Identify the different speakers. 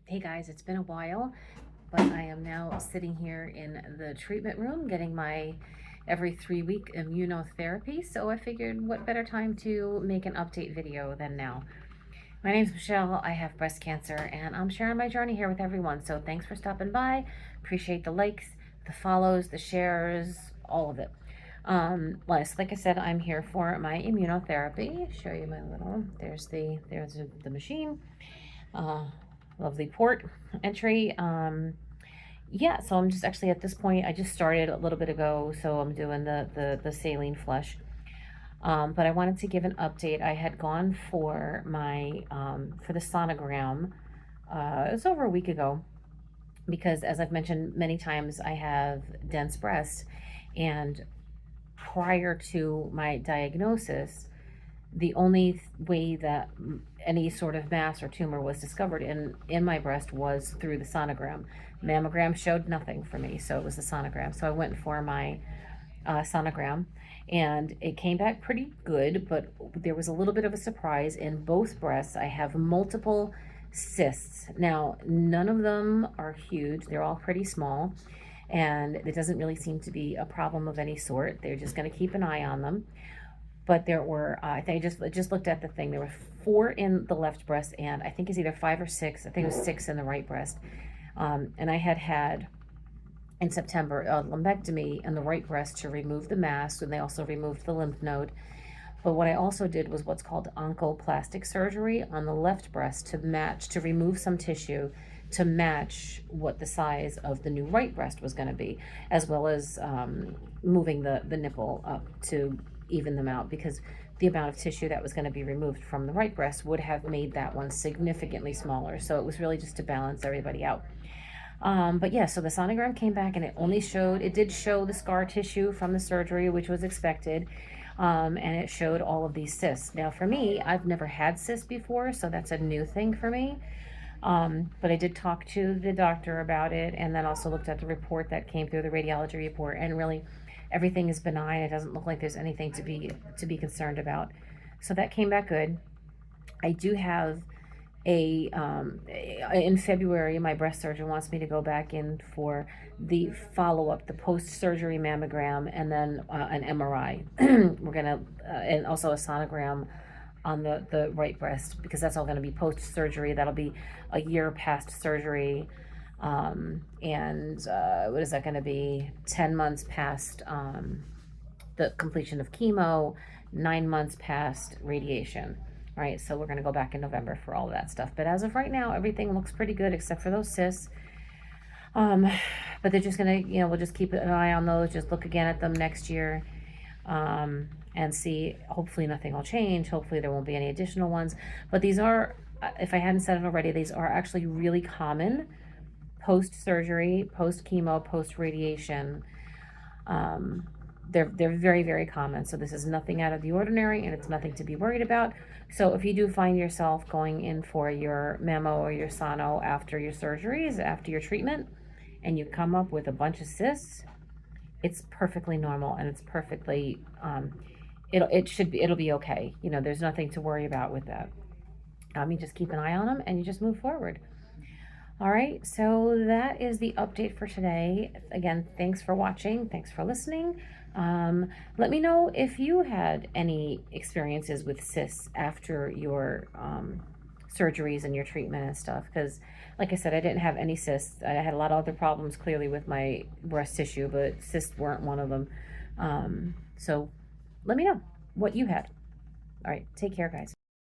Speaker 1: Hey guys, it's been a while, but I am now sitting here in the treatment room getting my every 3 week immunotherapy. So I figured what better time to make an update video than now. My name's Michelle. I have breast cancer and I'm sharing my journey here with everyone. So thanks for stopping by. Appreciate the likes, the follows, the shares, all of it. Like I said, I'm here for my immunotherapy. Show you my little, there's the machine. Lovely port entry. Yeah, so I'm just actually at this point, I just started a little bit ago, so I'm doing the saline flush. But I wanted to give an update. I had gone for my for the sonogram. It was over a week ago because, as I've mentioned many times, I have dense breasts, and prior to my diagnosis, the only way that any sort of mass or tumor was discovered in my breast was through the sonogram. Mammogram showed nothing for me, so it was the sonogram. So I went for my sonogram, and it came back pretty good, but there was a little bit of a surprise. In both breasts, I have multiple cysts. Now, none of them are huge. They're all pretty small, and it doesn't really seem to be a problem of any sort. They're just going to keep an eye on them. But there were, I think I just looked at the thing. There were 4 in the left breast, and I think it's either 5 or 6. I think it was 6 in the right breast. And I had in September a lumpectomy in the right breast to remove the mass, and they also removed the lymph node. But what I also did was what's called oncoplastic surgery on the left breast to remove some tissue to match what the size of the new right breast was going to be, as well as moving the nipple up to even them out, because the amount of tissue that was going to be removed from the right breast would have made that one significantly smaller. So it was really just to balance everybody out. But yeah, so the sonogram came back and it did show the scar tissue from the surgery, which was expected. And it showed all of these cysts. Now for me, I've never had cysts before, so that's a new thing for me. But I did talk to the doctor about it, and then also looked at the report that came through, the radiology report, and really everything is benign. It doesn't look like there's anything to be concerned about. So that came back good. I do have in February, my breast surgeon wants me to go back in for the follow-up, the post-surgery mammogram, and then an MRI. We're gonna and also a sonogram on the right breast, because that's all going to be post-surgery. That'll be a year past surgery. And what is that going to be? 10 months past the completion of chemo, 9 months past radiation. Right, so we're going to go back in November for all of that stuff. But as of right now, everything looks pretty good except for those cysts. But they're just going to, we'll just keep an eye on those, just look again at them next year, and see. Hopefully nothing will change. Hopefully there won't be any additional ones. But these are, if I hadn't said it already, these are actually really common post-surgery, post-chemo, post-radiation. They're very, very common. So this is nothing out of the ordinary, and it's nothing to be worried about. So if you do find yourself going in for your mammo or your sono after your surgeries, after your treatment, and you come up with a bunch of cysts, it's perfectly normal, and it's perfectly, it'll be okay. There's nothing to worry about with that. You just keep an eye on them, and you just move forward. All right, so that is the update for today. Again, thanks for watching. Thanks for listening. Let me know if you had any experiences with cysts after your surgeries and your treatment and stuff, because like I said, I didn't have any cysts. I had a lot of other problems clearly with my breast tissue, but cysts weren't one of them. So let me know what you had. All right, take care, guys.